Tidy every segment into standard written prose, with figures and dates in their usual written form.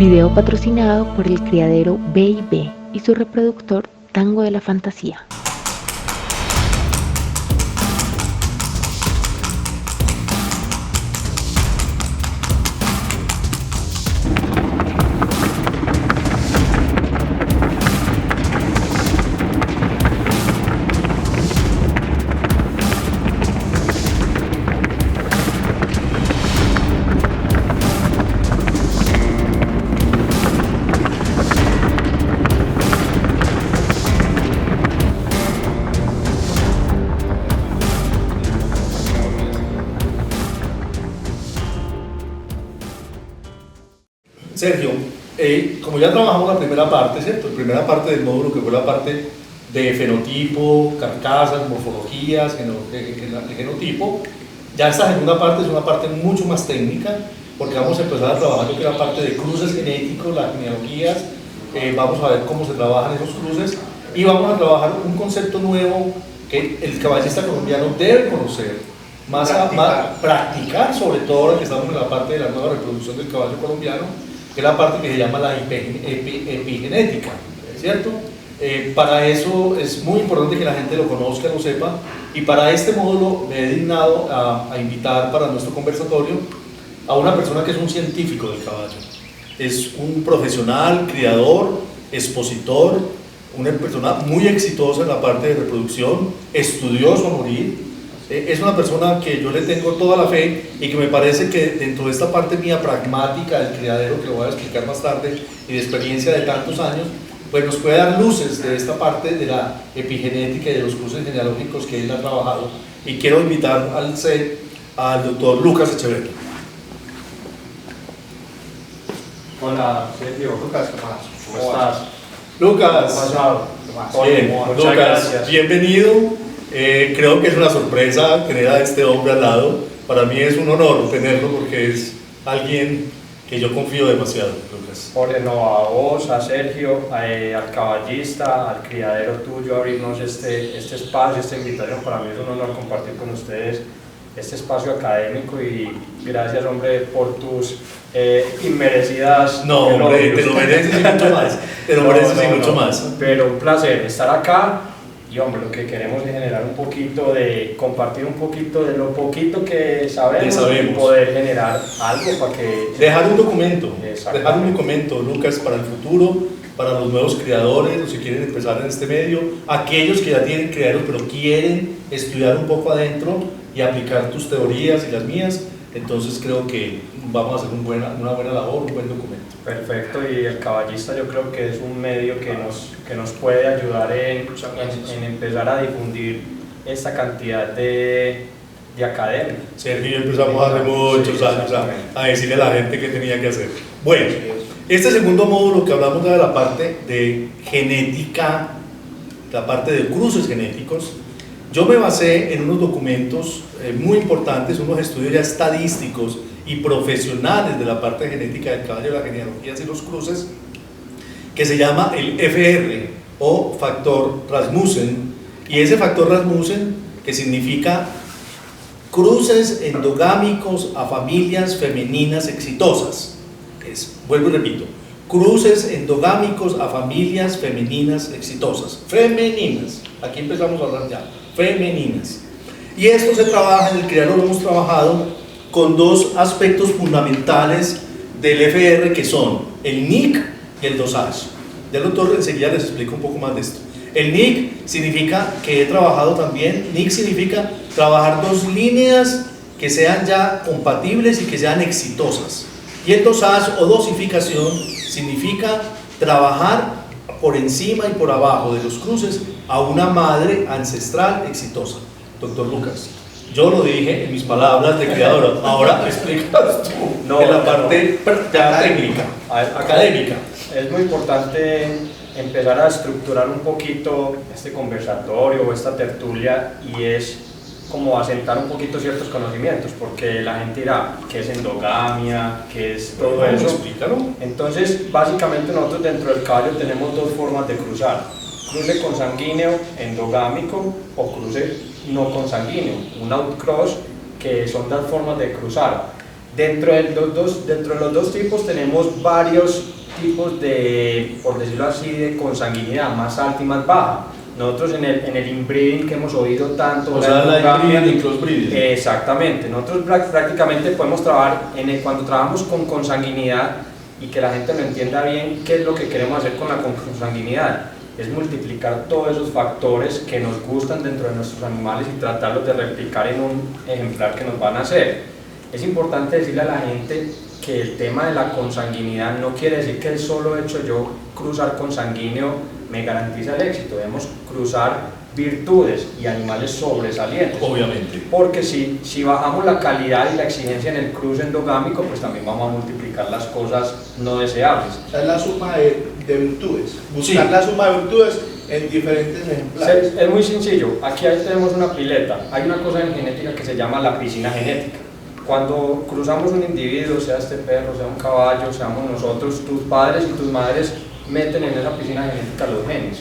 Video patrocinado por el criadero B&B y su reproductor Tango de la Fantasía. Sergio, como ya trabajamos la primera parte, ¿cierto? La primera parte del módulo que fue la parte de fenotipo, carcasas, morfologías, el genotipo, ya esta segunda parte es una parte mucho más técnica, porque vamos a empezar a trabajar lo que es la parte de cruces genéticos, las genealogías, vamos a ver cómo se trabajan esos cruces y vamos a trabajar un concepto nuevo que el caballista colombiano debe conocer, más practicar, sobre todo ahora que estamos en la parte de la nueva reproducción del caballo colombiano, que es la parte que se llama la epigenética, ¿cierto? Para eso es muy importante que la gente lo conozca, lo sepa, y para este módulo me he dignado a invitar para nuestro conversatorio a una persona que es un científico del caballo, es un profesional, criador, expositor, una persona muy exitosa en la parte de reproducción, estudioso a morir. Es una persona que yo le tengo toda la fe y que me parece que dentro de esta parte mía pragmática del criadero, que lo voy a explicar más tarde, y de experiencia de tantos años, pues nos puede dar luces de esta parte de la epigenética y de los cruces genealógicos que él ha trabajado. Y quiero invitar al set al doctor Lucas Echeverri. Hola, Sergio. Lucas, ¿cómo estás? Lucas, bien, Muchas Lucas, gracias. bienvenido. Creo que es una sorpresa tener a este hombre al lado. Para mí es un honor tenerlo porque es alguien que yo confío demasiado, Lucas. No, a vos, a Sergio, al caballista, al criadero tuyo, abrirnos este espacio, esta invitación. Para mí es un honor compartir con ustedes este espacio académico y gracias, hombre, por tus inmerecidas. No, hombre, te lo mereces y mucho más. Te lo mereces y mucho más. Pero un placer estar acá. Y hombre, lo que queremos es generar un poquito de, compartir un poquito de lo poquito que sabemos y poder generar algo para que... Dejar un documento, Lucas, para el futuro, para los nuevos creadores, los que quieren empezar en este medio, aquellos que ya tienen criaderos pero quieren estudiar un poco adentro y aplicar tus teorías y las mías. Entonces creo que vamos a hacer una buena labor, un buen documento. Perfecto, y el caballista yo creo que es un medio que nos puede ayudar en empezar a difundir esta cantidad de academia. Sergio, empezamos hace muchos años a decirle a la gente qué tenía que hacer. Bueno, este segundo módulo que hablamos de la parte de genética, la parte de cruces genéticos, yo me basé en unos documentos muy importantes, unos estudios ya estadísticos y profesionales de la parte de genética del caballo, las genealogías y los cruces, que se llama el FR o factor Rasmussen, y ese factor Rasmussen, que significa cruces endogámicos a familias femeninas exitosas, vuelvo y repito, cruces endogámicos a familias femeninas exitosas, femeninas, aquí empezamos a hablar ya, femeninas, y esto se trabaja, en el criadero lo hemos trabajado con dos aspectos fundamentales del FR, que son el NIC y el dosage. Ya el doctor enseguida les explico un poco más de esto. El NIC significa que he trabajado también, NIC significa trabajar dos líneas que sean ya compatibles y que sean exitosas. Y el dosage o dosificación significa trabajar por encima y por abajo de los cruces a una madre ancestral exitosa. Doctor Lucas, yo lo dije en mis palabras de creador, ahora explícanos tú en la parte ya técnica, académica. Es muy importante empezar a estructurar un poquito este conversatorio o esta tertulia, y es como asentar un poquito ciertos conocimientos, porque la gente dirá qué es endogamia, qué es todo eso. Explícalo. Entonces, básicamente nosotros dentro del caballo tenemos dos formas de cruzar: cruce consanguíneo endogámico o cruce no consanguíneo, un outcross, que son las formas de cruzar. Dentro de los dos tipos tenemos varios tipos de, por decirlo así, de consanguinidad, más alta y más baja. Nosotros en el inbreeding que hemos oído tanto, o sea, la inbreeding y crossbreeding. Exactamente, nosotros prácticamente podemos trabajar, cuando trabajamos con consanguinidad, y que la gente lo entienda bien, qué es lo que queremos hacer con la consanguinidad, es multiplicar todos esos factores que nos gustan dentro de nuestros animales y tratarlos de replicar en un ejemplar que nos van a hacer. Es importante decirle a la gente que el tema de la consanguinidad no quiere decir que el solo hecho de yo cruzar consanguíneo me garantiza el éxito. Debemos cruzar virtudes y animales sobresalientes. Obviamente. Porque si bajamos la calidad y la exigencia en el cruce endogámico, pues también vamos a multiplicar las cosas no deseables. O sea, es la suma de virtudes. Buscar la suma de virtudes en diferentes ejemplares. Es muy sencillo. Aquí tenemos una pileta. Hay una cosa en genética que se llama la piscina genética. Cuando cruzamos un individuo, sea este perro, sea un caballo, seamos nosotros, tus padres y tus madres meten en esa piscina genética los genes.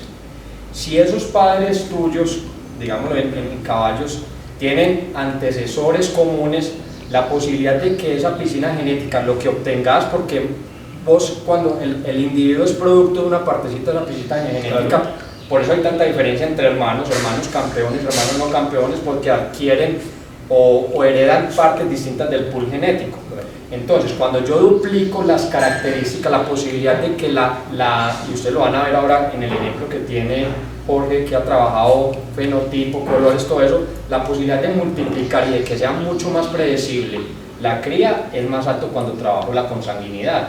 Si esos padres tuyos, digámoslo en caballos, tienen antecesores comunes, la posibilidad de que esa piscina genética, lo que obtengas, porque vos cuando el individuo es producto de una partecita de la piscina genética, claro. Por eso hay tanta diferencia entre hermanos campeones, hermanos no campeones, porque adquieren o heredan partes distintas del pool genético. Entonces, cuando yo duplico las características, la posibilidad de que y ustedes lo van a ver ahora en el ejemplo que tiene Jorge, que ha trabajado fenotipo, colores, todo eso, la posibilidad de multiplicar y de que sea mucho más predecible la cría es más alto cuando trabajo la consanguinidad.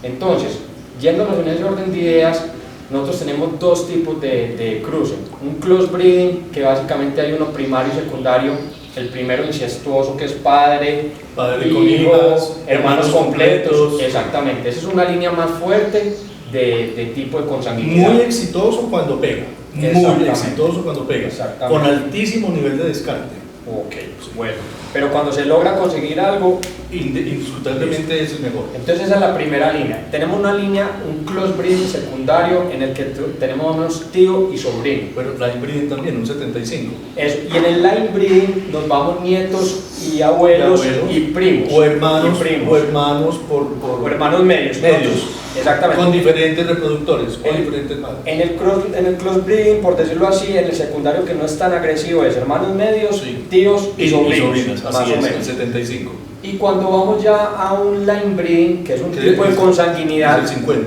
Entonces, yéndonos en ese orden de ideas, nosotros tenemos dos tipos de cruce. Un crossbreeding, que básicamente hay uno primario y secundario. El primero incestuoso, que es padre con hijas, hermanos completos. Exactamente, esa es una línea más fuerte de tipo de consanguinidad. Muy exitoso cuando pega. Muy exitoso cuando pega. Con altísimo nivel de descarte. Ok, bueno. Pero cuando se logra conseguir algo, indiscutiblemente es el mejor. Entonces esa es la primera línea. Tenemos una línea, un crossbreeding secundario en el que tenemos más o menos tío y sobrino. Bueno, line breeding también, un 75. Y en el line breeding nos vamos nietos y abuelos y primos. O hermanos, o hermanos o hermanos medios. Exactamente. Con diferentes reproductores, con diferentes madres. En el crossbreeding, por decirlo así, en el secundario que no es tan agresivo es hermanos medios, tíos y sobrinos. Así es, el 75. Y cuando vamos ya a un line breeding, que es un tipo de consanguinidad,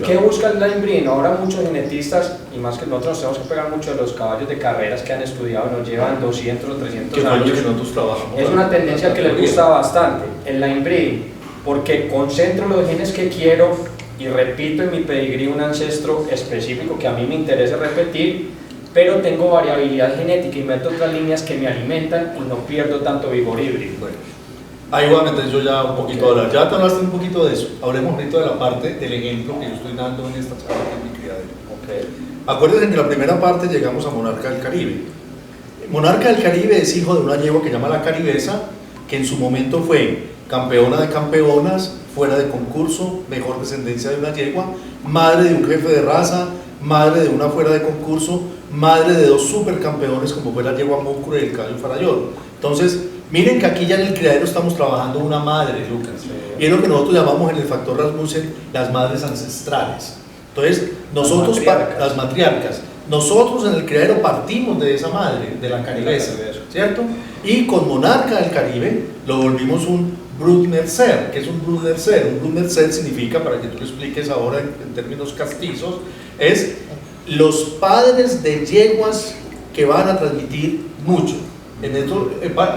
¿qué busca el line breeding? Ahora muchos genetistas, y más que nosotros nos tenemos que pegar mucho de los caballos de carreras que han estudiado, nos llevan 200 o 300 años. Que nosotros trabajamos. Es una tendencia que les gusta bastante, el line breeding, porque concentro los genes que quiero y repito en mi pedigrí un ancestro específico que a mí me interesa repetir, pero tengo variabilidad genética y meto otras líneas que me alimentan y no pierdo tanto vigor híbrido. Bueno, ahí voy a meter yo ya un poquito ahora. Ya te hablaste un poquito de eso. Hablemos un poquito de la parte del ejemplo que yo estoy dando en esta charla de mi criadero. Acuérdense que en la primera parte llegamos a Monarca del Caribe. Monarca del Caribe es hijo de una yegua que llama la Caribesa, que en su momento fue campeona de campeonas, fuera de concurso, mejor descendencia de una yegua, madre de un jefe de raza, madre de una fuera de concurso, madre de dos supercampeones como fue la yegua Múcure y el caballo Farallón. Entonces, miren que aquí ya en el criadero estamos trabajando una madre, Lucas, y es lo que nosotros llamamos en el factor Rasmussen las madres ancestrales. Entonces, nosotros, las matriarcas, nosotros en el criadero partimos de esa madre, de la Caribesa, ¿cierto? Y con Monarca del Caribe lo volvimos un Brut-Mercer. ¿Qué es un Brut-Mercer? Un Brut-Mercer significa, para que tú lo expliques ahora en términos castizos, es los padres de yeguas que van a transmitir mucho. En esto,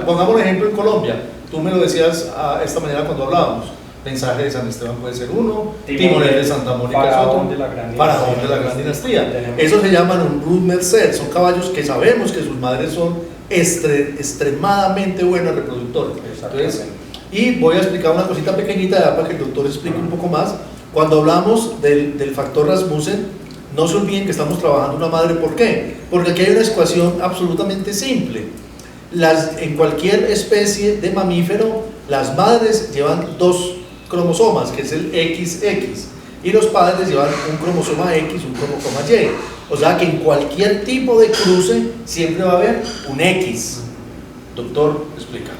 pongamos un ejemplo en Colombia. Tú me lo decías esta mañana cuando hablábamos. Mensaje de San Esteban puede ser uno, Timonel de Santa Mónica es otro, Faraón de la Gran Dinastía. Esos se llaman un Brut-Mercer, son caballos que sabemos que sus madres son extremadamente buenas reproductoras. Entonces, y voy a explicar una cosita pequeñita para que el doctor explique un poco más. Cuando hablamos del factor Rasmussen, no se olviden que estamos trabajando una madre. ¿Por qué? Porque aquí hay una ecuación absolutamente simple. En cualquier especie de mamífero, las madres llevan dos cromosomas, que es el XX, y los padres llevan un cromosoma X, un cromosoma Y. O sea que en cualquier tipo de cruce siempre va a haber un X. Doctor, explica.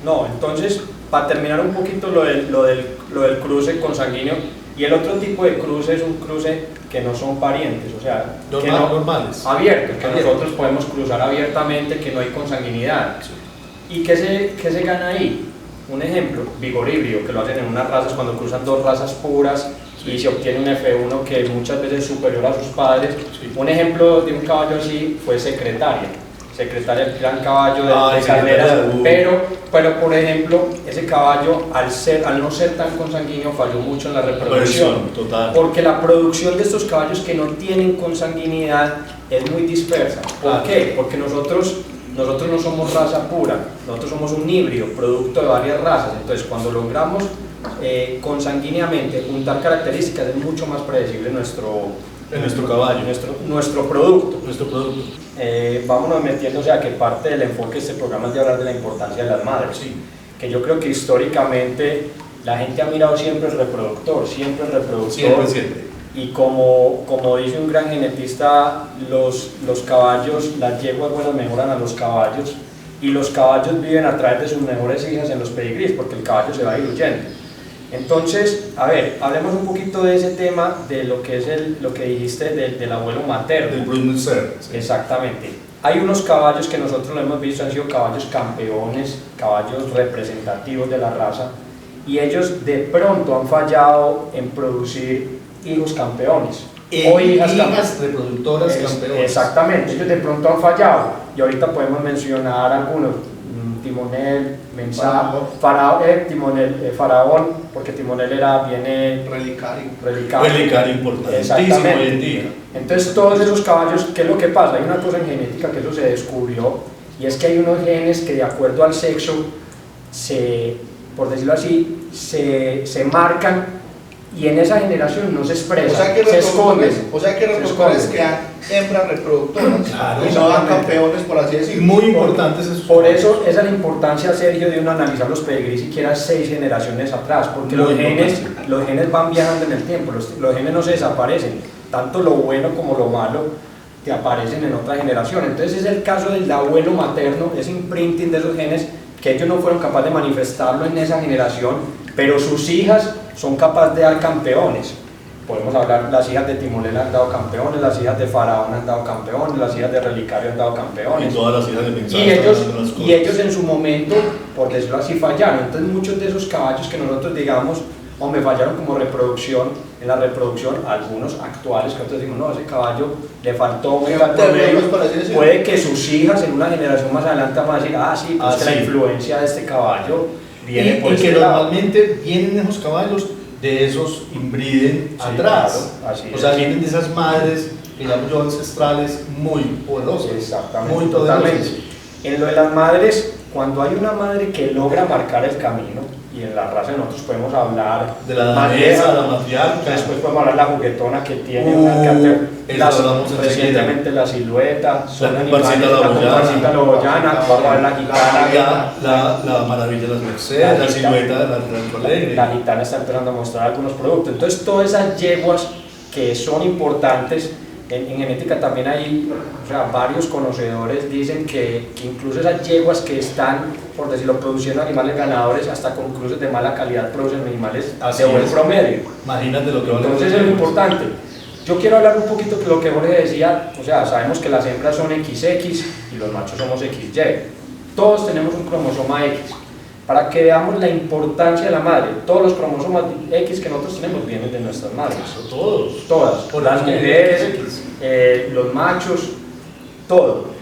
No, entonces para terminar un poquito lo del cruce consanguíneo, y el otro tipo de cruce es un cruce que no son parientes, o sea, normales. Abiertos, que nosotros podemos cruzar abiertamente, que no hay consanguinidad. ¿Y qué se gana ahí? Un ejemplo, vigor híbrido, que lo hacen en unas razas cuando cruzan dos razas puras y se obtiene un F1 que muchas veces es superior a sus padres. Un ejemplo de un caballo así fue Secretaria, el gran caballo de carreras, pero por ejemplo, ese caballo al no ser tan consanguíneo falló mucho en la reproducción, total. Porque la producción de estos caballos que no tienen consanguinidad es muy dispersa. ¿Por qué? Porque nosotros no somos raza pura, nosotros somos un híbrido, producto de varias razas. Entonces, cuando logramos consanguíneamente juntar características, es mucho más predecible nuestro caballo, nuestro producto. Vámonos metiendo, o sea, que parte del enfoque de este programa es de hablar de la importancia de las madres. Sí. Que yo creo que históricamente la gente ha mirado siempre el reproductor. Siempre. Y como dice un gran genetista, los caballos, las yeguas buenas mejoran a los caballos, y los caballos viven a través de sus mejores hijas en los pedigrís, porque el caballo se va diluyendo. Entonces, a ver, hablemos un poquito de ese tema, de lo que es lo que dijiste del abuelo materno. Del Brunner. Exactamente. Hay unos caballos que nosotros lo hemos visto, han sido caballos campeones, caballos representativos de la raza, y ellos de pronto han fallado en producir hijos campeones o hijas reproductoras campeones. Exactamente, ellos de pronto han fallado, y ahorita podemos mencionar algunos: Timonel, Mensah, Faraón, porque Timonel viene relicario importantísimo hoy en día. Entonces, todos esos caballos, ¿qué es lo que pasa? Hay una cosa en genética que eso se descubrió, y es que hay unos genes que, de acuerdo al sexo, por decirlo así, se marcan, y en esa generación no se expresan, se esconden. O sea que reproductores quedan hembras reproductoras, y no dan campeones, por así decirlo. Muy importantes esos. Por eso esa es la importancia, Sergio, de uno analizar los pedigrís siquiera 6 generaciones atrás, porque los genes van viajando en el tiempo, los genes no se desaparecen, tanto lo bueno como lo malo te aparecen en otra generación. Entonces es el caso del abuelo materno, ese imprinting de esos genes, que ellos no fueron capaces de manifestarlo en esa generación, pero sus hijas son capaces de dar campeones. Podemos hablar, las hijas de Timonel han dado campeones, las hijas de Faraón han dado campeones, las hijas de Relicario han dado campeones. Y todas las hijas de Mensah. Y ellos en su momento, por decirlo así, fallaron. Entonces muchos de esos caballos que nosotros digamos, me fallaron como reproducción, en la reproducción, algunos actuales que nosotros decimos, no, ese caballo le faltó promedio, puede que sus hijas en una generación más adelante van a decir, sí, pues la influencia de este caballo viene por y que normalmente vienen esos caballos de esos inbriden atrás, claro, o sea, vienen de esas madres que llamo yo ancestrales muy poderosas. Exactamente, muy totalmente. En lo de las madres, cuando hay una madre que logra marcar el camino, y en la raza nosotros podemos hablar de la danesa, la matriarca, después podemos hablar de la juguetona que tiene recientemente la silueta, la comparsita loboyana, la maravilla de las Mercedes, la silueta de la Rancho Alegre. La gitana está empezando a mostrar algunos productos. Entonces todas esas yeguas que son importantes, en genética también hay, o sea, varios conocedores dicen que incluso esas yeguas que están, por decirlo, produciendo animales ganadores, hasta con cruces de mala calidad producen animales de buen promedio. Imagínate lo que vale. Entonces es lo importante. Yo quiero hablar un poquito de lo que Jorge decía, o sea, sabemos que las hembras son XX y los machos somos XY. Todos tenemos un cromosoma X. Para que veamos la importancia de la madre, todos los cromosomas X que nosotros tenemos vienen de nuestras madres. Todas, las mujeres, los machos, todo.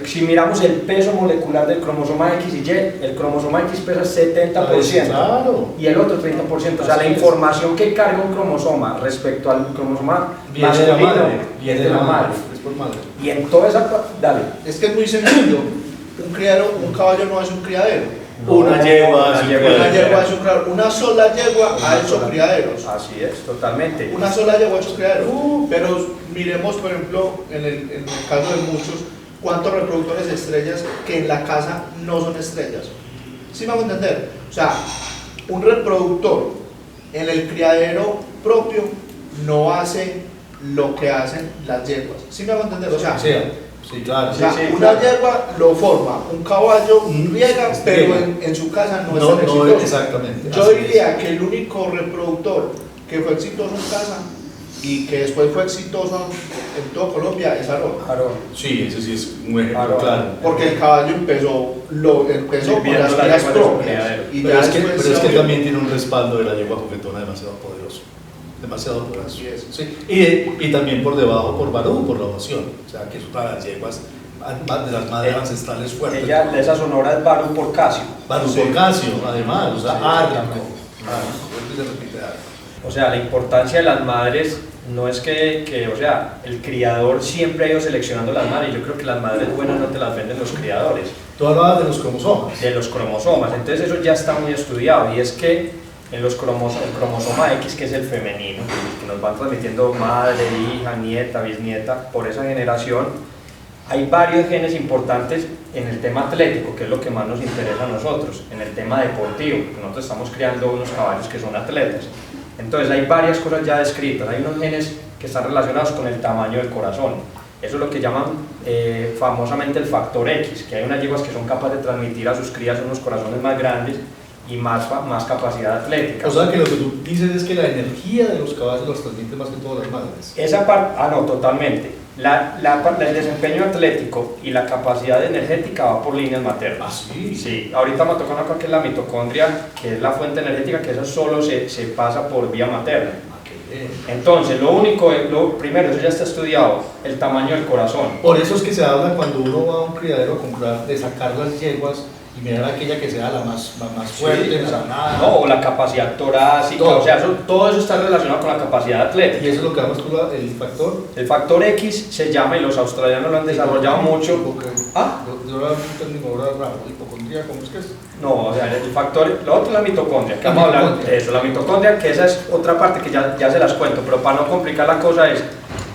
Si miramos el peso molecular del cromosoma X y Y, el cromosoma X pesa 70%, claro, y el otro 30%. O sea, la información que carga un cromosoma respecto al cromosoma masculino viene de la madre. Y en toda esa... Dale. Es que es muy sencillo. Un caballo no es un criadero. Una yegua es un criadero. Una sola yegua ha hecho criaderos. Así es, totalmente. Una sola yegua ha hecho criaderos. Pero miremos, por ejemplo, en el caso de muchos, cuántos reproductores de estrellas que en la casa no son estrellas. ¿Sí me hago entender? O sea, un reproductor en el criadero propio no hace lo que hacen las yeguas. ¿Sí me hago entender? O sea, Sí, claro. O sea, Sí, una claro. yegua lo forma, un caballo riega, pero Riega. en su casa no, No, es tan no, exitoso. exactamente. Yo así diría que el único reproductor que fue exitoso en casa y que después fue exitoso en toda Colombia es Aarón. Claro. es. Sí, ese sí es un ejemplo Claro. claro. Porque el caballo empezó con Viviendo las la crías yegua de su propias. criadero. Y Pero ya es que, después pero es se que volvió- también tiene un respaldo de la yegua juguetona demasiado poderoso. Demasiado poderoso. Así es. Sí. Y también por debajo por Barú, por la ovación. O sea, que es una de las yeguas de las madres ancestrales fuertes. Ella, esa sonora es Barú por Casio. Barú Sí. por Casio, además, o sea, Sí, Arco. exactamente. Se repite Arco. O sea, la importancia de las madres no es o sea, el criador siempre ha ido seleccionando las madres. Yo creo que las madres buenas no te las venden los criadores, Tú hablabas de los cromosomas. de los cromosomas. Entonces eso ya está muy estudiado y es que en el cromosoma X, que es el femenino, que nos van transmitiendo madre, hija, nieta, bisnieta, por esa generación, hay varios genes importantes en el tema atlético, que es lo que más nos interesa a nosotros, en el tema deportivo, que nosotros estamos criando unos caballos que son atletas. Entonces hay varias cosas ya descritas, hay unos genes que están relacionados con el tamaño del corazón. Eso es lo que llaman famosamente el factor X, que hay unas yeguas que son capaces de transmitir a sus crías unos corazones más grandes y más capacidad atlética. O sea, que lo que tú dices es que la energía de los caballos los transmite más que todas las madres. Esa parte, no, totalmente. El desempeño atlético y la capacidad energética va por líneas maternas. Ah, sí. Sí, ahorita me toca una cosa que es la mitocondria, que es la fuente energética, que eso solo se pasa por vía materna. Ah, qué bien. Entonces, lo primero, eso ya está estudiado, el tamaño del corazón. Por eso es que se habla cuando uno va a un criadero a comprar de sacar las yeguas y mirar aquella que sea la más fuerte, Sí, sanada. no, o la capacidad torácica, Todo. o sea, todo eso está relacionado con la capacidad atlética. Y eso es lo que llamas tú el factor. El factor X se llama, y los australianos lo han desarrollado mucho. ¿Ah? Yo era un técnico ahora raro, hipocondría, ¿cómo es que es? No, o sea, el factor, lo otro es la mitocondria, que La vamos a hablar mitocondria. de eso, la mitocondria, que esa es otra parte que ya se las cuento, pero para no complicar la cosa es,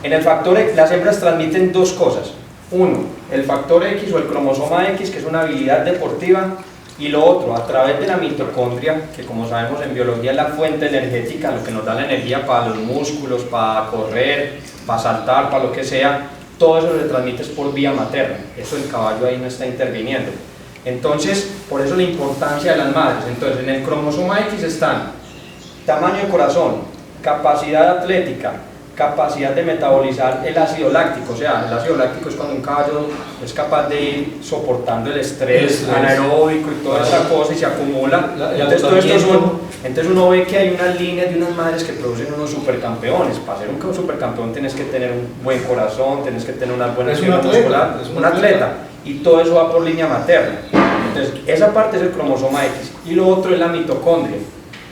en el factor X las hembras transmiten dos cosas. Uno, el factor X o el cromosoma X, que es una habilidad deportiva, y lo otro, a través de la mitocondria, que como sabemos en biología es la fuente energética, lo que nos da la energía para los músculos, para correr, para saltar, para lo que sea, todo eso se transmite por vía materna, eso el caballo ahí no está interviniendo. Entonces, por eso la importancia de las madres. Entonces, en el cromosoma X están tamaño de corazón, capacidad atlética, capacidad de metabolizar el ácido láctico. O sea, el ácido láctico es cuando un caballo es capaz de ir soportando el estrés anaeróbico y toda esa cosa y se acumula. Entonces, todo esto entonces uno ve que hay unas líneas de unas madres que producen unos supercampeones. Para ser un supercampeón tienes que tener un buen corazón, tienes que tener unas buenas fibras musculares, un atleta. Y todo eso va por línea materna. Entonces, esa parte es el cromosoma X. Y lo otro es la mitocondria.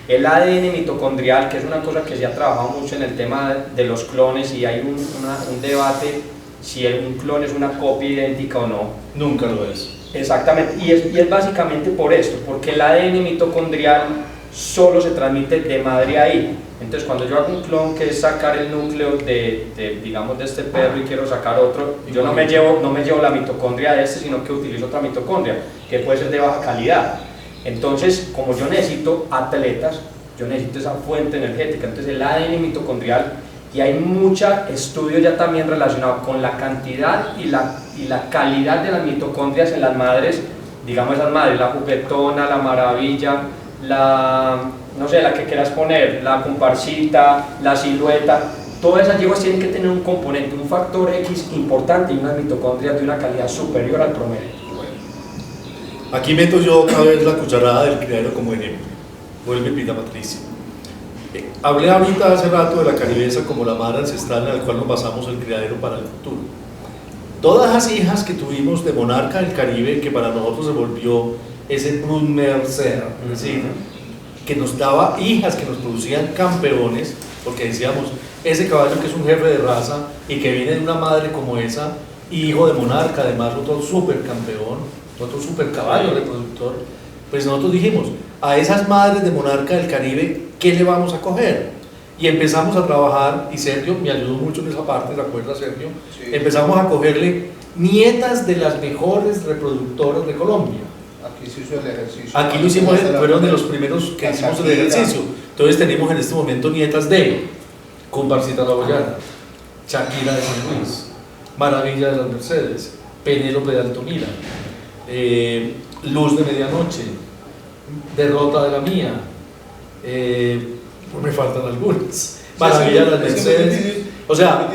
El ADN mitocondrial, que es una cosa que se ha trabajado mucho en el tema de los clones, y hay un debate si un clon es una copia idéntica o no. Nunca lo es. Exactamente, y es básicamente por esto, porque el ADN mitocondrial solo se transmite de madre a hijo. Entonces, cuando yo hago un clon, que es sacar el núcleo digamos, de este perro y quiero sacar otro, yo no me llevo la mitocondria de este, sino que utilizo otra mitocondria, que puede ser de baja calidad. Entonces, como yo necesito atletas, yo necesito esa fuente energética. Entonces, el ADN mitocondrial, y hay muchos estudios ya también relacionados con la cantidad y la calidad de las mitocondrias en las madres, digamos esas madres, la juguetona, la maravilla, no sé, la que quieras poner, la comparsita, la silueta, todas esas yeguas tienen que tener un componente, un factor X importante y unas mitocondrias de una calidad superior al promedio. Aquí meto yo otra vez la cucharada del criadero como ejemplo. Vuelve Pita Patricia. Hablé ahorita hace rato de la caribesa como la madre ancestral en la cual nos basamos el criadero para el futuro. Todas las hijas que tuvimos de monarca del Caribe, que para nosotros se volvió ese Brut Mercer, es decir, que nos daba hijas que nos producían campeones, porque decíamos, ese caballo que es un jefe de raza y que viene de una madre como esa, hijo de monarca, además otro super campeón, otro super caballo reproductor, pues nosotros dijimos, a esas madres de monarca del Caribe, ¿qué le vamos a coger? Y empezamos a trabajar, y Sergio me ayudó mucho en esa parte, ¿te acuerdas, Sergio? Sí. Empezamos a cogerle nietas de las mejores reproductoras de Colombia. Aquí se hizo el ejercicio. Aquí lo hicimos, fueron de los primeros que hicimos el ejercicio. Entonces tenemos en este momento nietas de Comparsita La Boyana, Shakira de San Luis, Maravilla de las Mercedes, Penélope de Altomira, Luz de Medianoche, Derrota de la Mía, me faltan algunas. Maravilla de las Mercedes. O sea,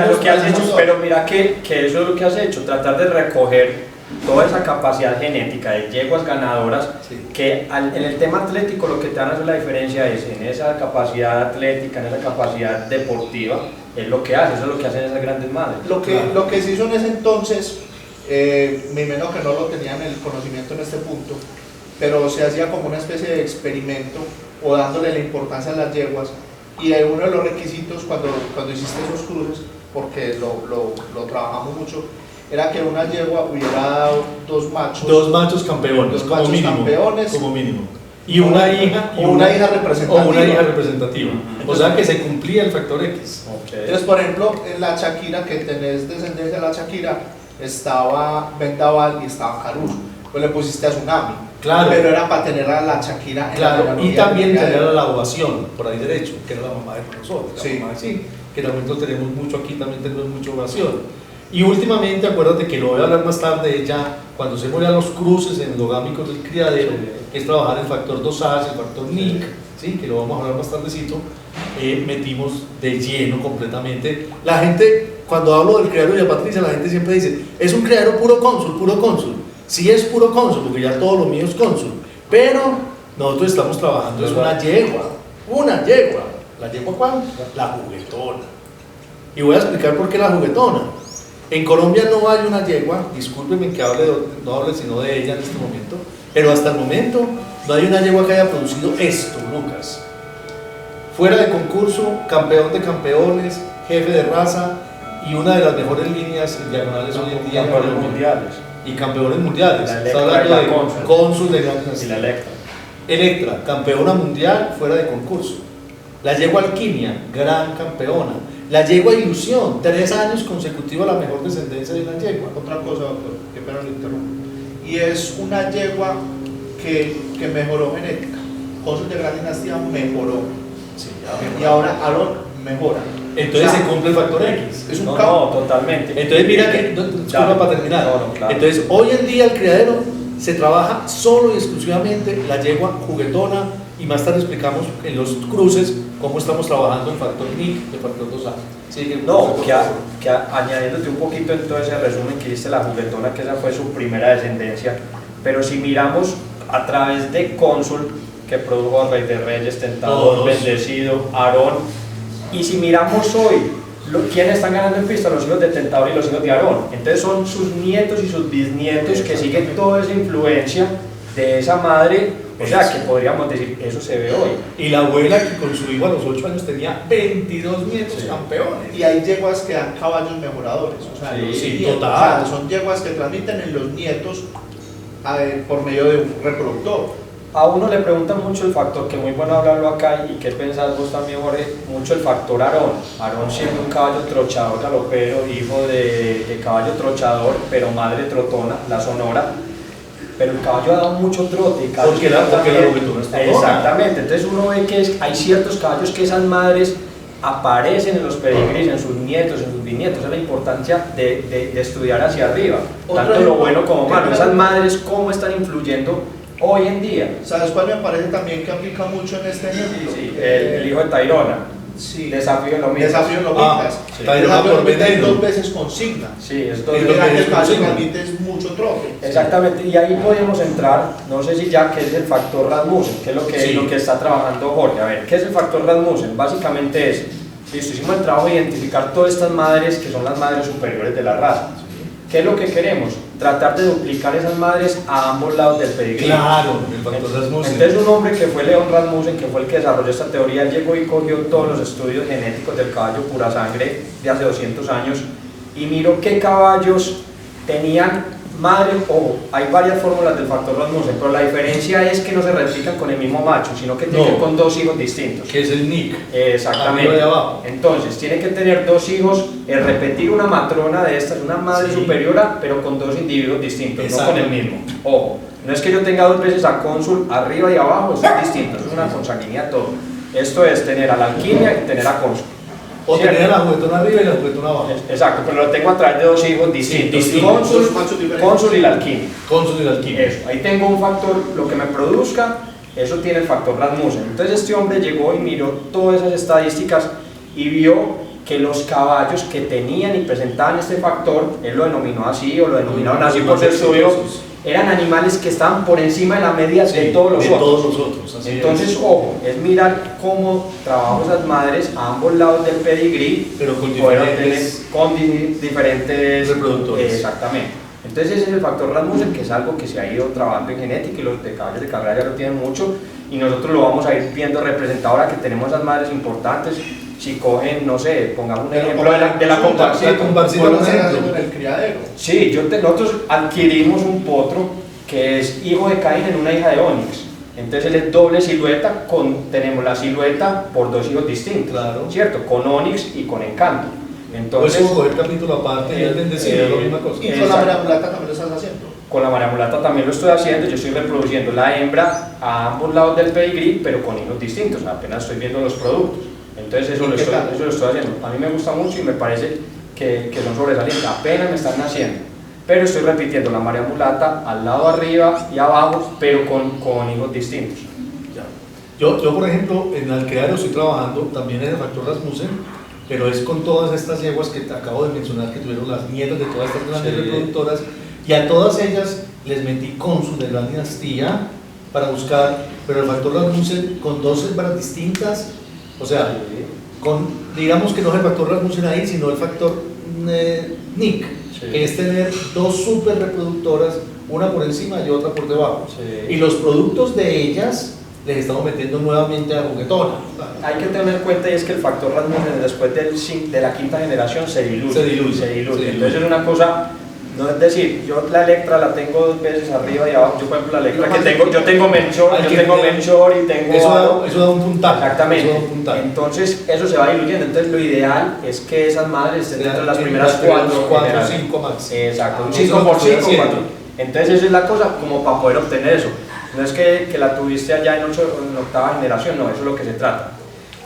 lo que has hecho, pero mira que eso es lo que has hecho, tratar de recoger toda esa capacidad genética de yeguas ganadoras, sí, que en el tema atlético lo que te van a hacer la diferencia es en esa capacidad atlética, en esa capacidad deportiva, es lo que hace, eso es lo que hacen esas grandes madres. Lo que se hizo en ese entonces, me imagino que no lo tenían el conocimiento en este punto, pero se hacía como una especie de experimento o dándole la importancia a las yeguas, y uno de los requisitos cuando hiciste esos cruces, porque lo trabajamos mucho, era que una yegua hubiera dado dos machos campeones, como mínimo, campeones, como mínimo, y una hija representativa, o una hija representativa, o sea que se cumplía el factor X. Okay. Entonces, por ejemplo, en la Shakira, que tenés descendencia de la Shakira, estaba Vendaval y estaba Caruso, pues le pusiste a Tsunami, claro, pero era para tener a la Shakira en la y también tener a la ovación por ahí derecho, que era la mamá de nosotros, la sí, mamá de sí, que también lo tenemos mucho aquí, también tenemos mucha ovación. Y últimamente, acuérdate que lo voy a hablar más tarde, ya cuando se ya los cruces endogámicos del criadero, que es trabajar el factor dosage, el factor NIC, ¿sí? Que lo vamos a hablar más tardecito, metimos de lleno completamente. La gente, cuando hablo del criadero de Patricia, la gente siempre dice, es un criadero puro cónsul. Sí es puro cónsul, porque ya todo lo mío es cónsul, pero nosotros estamos trabajando, es una yegua. ¿La yegua cuál? La juguetona. Y voy a explicar por qué la juguetona. En Colombia no hay una yegua, discúlpenme que no hable sino de ella en este momento, pero hasta el momento no hay una yegua que haya producido esto, Lucas. Fuera de concurso, campeón de campeones, jefe de raza y una de las mejores líneas en diagonales hoy en día. Campeones mundiales. Y campeones mundiales. La Está Electra hablando y la de cónsul de gran y la Electra. Electra, campeona mundial fuera de concurso. La yegua Alquimia, gran campeona. La yegua Ilusión, 3 años consecutivos la mejor descendencia de una yegua. Otra cosa, doctor, que pena lo interrumpo. Y es una yegua que mejoró genética. Cónsul de gran dinastía mejoró. Sí, y ahora Aarón mejora. Entonces o sea, se cumple el factor X. Es un No, totalmente. Entonces mira que, disculpa para terminar. No, claro. Entonces hoy en día el criadero se trabaja solo y exclusivamente la yegua juguetona, y más tarde explicamos en los cruces cómo estamos trabajando el factor NIC, el factor dosage. Sí, no, añadiéndote un poquito en todo ese resumen que hiciste la juguetona, que esa fue su primera descendencia, pero si miramos a través de Cónsul, que produjo a Rey de Reyes, Tentador, Bendecido, Aarón, y si miramos hoy, ¿quiénes están ganando en pista? Los hijos de Tentador y los hijos de Aarón. Entonces son sus nietos y sus bisnietos que siguen toda esa influencia de esa madre. O sea, que podríamos decir, eso se ve hoy. Y la abuela que con su hijo a los 8 años tenía 22 nietos campeones. Y hay yeguas que dan caballos mejoradores. O sea, sí, nietos, total. o sea, son yeguas que transmiten en los nietos por medio de un reproductor. A uno le preguntan mucho el factor, que muy bueno hablarlo acá, y qué pensás vos también, Jorge, mucho el factor Aarón. Aarón siendo un caballo trochador galopero, hijo de caballo trochador, pero madre trotona, la Sonora. Pero el caballo ha dado mucho trote. Porque la juguetona está trotona. Exactamente, entonces uno ve que hay ciertos caballos que esas madres aparecen en los pedigrís, en sus nietos, en sus bisnietos. Esa es la importancia de estudiar hacia arriba, tanto lo bueno como malo. Esas madres, cómo están influyendo hoy en día. ¿Sabes cuál me parece también que aplica mucho en este ejemplo? Sí, el hijo de Tayrona. Sí. Desafío en lo mismo. Desafío en lo mismo. Sí. Desafío por veneno. 2 veces consigna. Sí, es todo. Es El lo que caballo consigna. transmite mucho trote. Exactamente, y ahí podemos entrar, no sé si ya, que es el factor Rasmussen, que es lo que, Sí. lo que está trabajando Jorge. A ver, ¿qué es el factor Rasmussen? Básicamente es, listo, hicimos el trabajo de identificar todas estas madres que son las madres superiores de la raza. ¿Qué es lo que queremos? Tratar de duplicar esas madres a ambos lados del pedigrí. Claro, el factor Rasmussen. Entonces un hombre que fue Leon Rasmussen, que fue el que desarrolló esta teoría, llegó y cogió todos los estudios genéticos del caballo pura sangre de hace 200 años y miró qué caballos tenían madre. Ojo, hay varias fórmulas del factor Rasmussen, pero la diferencia es que no se replican con el mismo macho, sino que tienen con 2 hijos distintos. Que es el NIC. Exactamente. Arriba y abajo. Entonces, tiene que tener 2 hijos, repetir una matrona de estas, una madre Sí. superiora, pero con 2 individuos distintos, no con el Exacto. mismo. Ojo, no es que yo tenga 2 veces a cónsul arriba y abajo, son distintos, es una consanguinidad todo. Esto es tener a la alquimia y tener a cónsul. O ¿cierto? tenía la juguetona arriba y la juguetona abajo. Exacto, pero lo tengo a través de dos hijos distintos, distintos. Dos machos diferentes. Cónsul y la alquimia. Cónsul y la alquimia. Eso, ahí tengo un factor, lo que me produzca, eso tiene el factor Rasmussen. Entonces este hombre llegó y miró todas esas estadísticas y vio que los caballos que tenían y presentaban este factor, él lo denominó así o lo denominaron así por su estudio, eran animales que estaban por encima de la media de todos los otros. Así Entonces, es. ojo, es mirar cómo trabajan esas madres a ambos lados del pedigrí, Pero con y poder diferentes obtener diferentes reproductores. Exactamente. Entonces ese es el factor Rasmussen, que es algo que se ha ido trabajando en genética y los de caballos de carrera ya lo tienen mucho y nosotros lo vamos a ir viendo representado ahora que tenemos esas madres importantes. Si cogen, no sé, pongamos un ejemplo de la comparsa. La comparsa, ¿Cómo por se hace ejemplo. en el criadero? Sí, nosotros adquirimos un potro que es hijo de Caín en una hija de Onix. Entonces él es doble silueta, tenemos la silueta por dos hijos distintos, Claro. ¿cierto? Con Onix y con Encanto. Entonces, Puedes coger capítulo aparte y es bendecido, la misma cosa. Y con la María Mulata también lo estás haciendo. con la María Mulata también lo estoy haciendo, yo estoy reproduciendo la hembra a ambos lados del pedigrí, pero con hijos distintos, apenas estoy viendo los productos. Entonces eso lo estoy haciendo. A mí me gusta mucho y me parece que son sobresalientes, apenas me están naciendo. Pero estoy repitiendo la María Mulata al lado arriba y abajo, pero con hijos distintos. Ya. Yo, por ejemplo, en el criadero estoy trabajando también en el factor Rasmussen, pero es con todas estas yeguas que te acabo de mencionar, que tuvieron las nietas de todas estas grandes reproductoras, y a todas ellas les metí cónsul de gran dinastía para buscar, pero el factor Rasmussen con dos hembras distintas, o sea, digamos que no es el factor Rasmussen ahí, sino el factor Nick, que es tener dos super reproductoras, una por encima y otra por debajo. Y los productos de ellas les estamos metiendo nuevamente a juguetona. Hay que tener en cuenta y es que el factor Rasmussen después de la quinta generación se diluye. Entonces es una cosa, no es decir, yo la Electra la tengo dos veces arriba y abajo. Yo por ejemplo la Electra yo tengo Melchor, y tengo eso da un puntaje. Exactamente. Eso da un puntaje. Entonces eso se va diluyendo. Entonces lo ideal es que esas madres estén dentro de las primeras cuatro o 5 más. Exacto, un Eso 5 por 5, haciendo. 4. Entonces esa es la cosa como para poder obtener eso. No es que la tuviste allá en octava generación, no, eso es lo que se trata.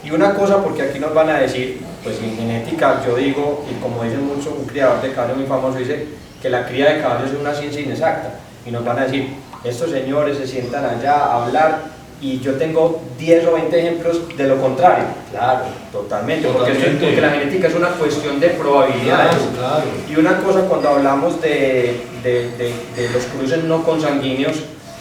Y una cosa, porque aquí nos van a decir, pues en genética yo digo, y como dice mucho un criador de caballos muy famoso, dice que la cría de caballos es una ciencia inexacta. Y nos van a decir, estos señores se sientan allá a hablar y yo tengo 10 o 20 ejemplos de lo contrario. Claro, totalmente, porque la genética es una cuestión de probabilidades. Claro. Y una cosa, cuando hablamos de los cruces no consanguíneos,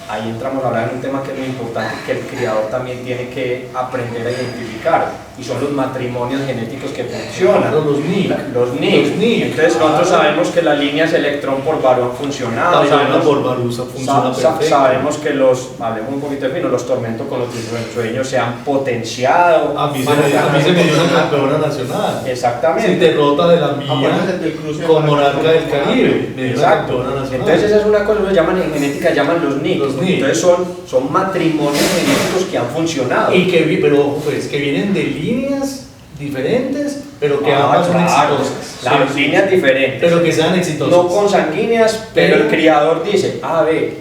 ahí entramos a hablar en un tema que es muy importante, que el criador también tiene que aprender a identificar, y son los matrimonios genéticos que funcionan. Los NIC. Los NIC. Entonces nosotros sabemos que las líneas electrón por varón han funcionado. Por Barusa funciona perfecto. Sabemos que hablemos un poquito de fino, los tormentos con los sueños se han potenciado. A mí se me dio una campeona nacional. Exactamente. Sin derrota de la mía con Monarca del Caribe. Me dio una Exacto. campeona nacional. Entonces esa es una cosa que llaman en genética, llaman los NIC. Entonces son matrimonios genéticos que han funcionado. Y pero ojo, pues, que vienen de líneas diferentes, pero que ambas son exitosas. Las líneas diferentes. Pero que sean exitosas. No consanguíneas, pero el criador dice,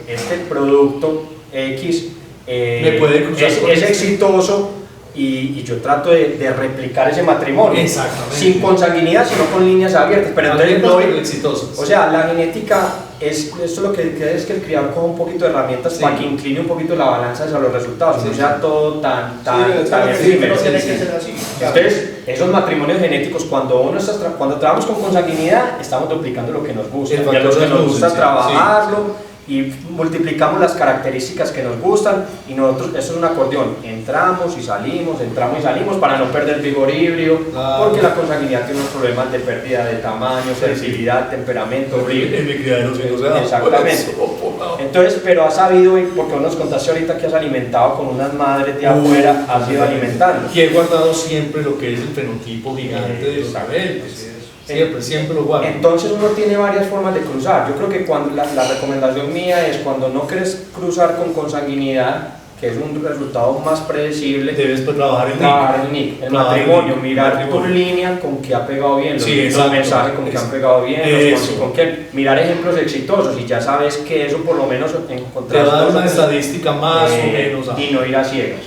este producto X me puede cruzar es exitoso. Y yo trato de replicar ese matrimonio. Exactamente. Sin consanguinidad, sino con líneas abiertas. Pero entonces exitosas. O sea, la genética esto lo que es que el criador coja un poquito de herramientas para que incline un poquito la balanza hacia los resultados, no sea todo tan efímero. Entonces, esos matrimonios genéticos, cuando trabajamos con consanguinidad, estamos duplicando lo que nos gusta. Y a los que nos gusta trabajarlo. Y multiplicamos las características que nos gustan y nosotros, eso es un acordeón, entramos y salimos para no perder vigor híbrido, porque la consanguinidad tiene unos problemas de pérdida de tamaño, sensibilidad, temperamento, brillo. Exactamente. Entonces, pero has sabido, porque vos nos contaste ahorita que has alimentado con unas madres de afuera, has ido alimentando. Y he guardado siempre lo que es el fenotipo gigante de los rebeldes. Siempre lo guardo. Entonces uno tiene varias formas de cruzar. Yo creo que cuando la recomendación mía es cuando no quieres cruzar con consanguinidad, que es un resultado más predecible, debes trabajar el NIC, el matrimonio, mirar tu línea con que ha pegado bien, los mensajes con que han pegado bien, mirar ejemplos exitosos y ya sabes que eso por lo menos encontrar. Te va a dar una estadística más o menos. Y no ir a ciegas.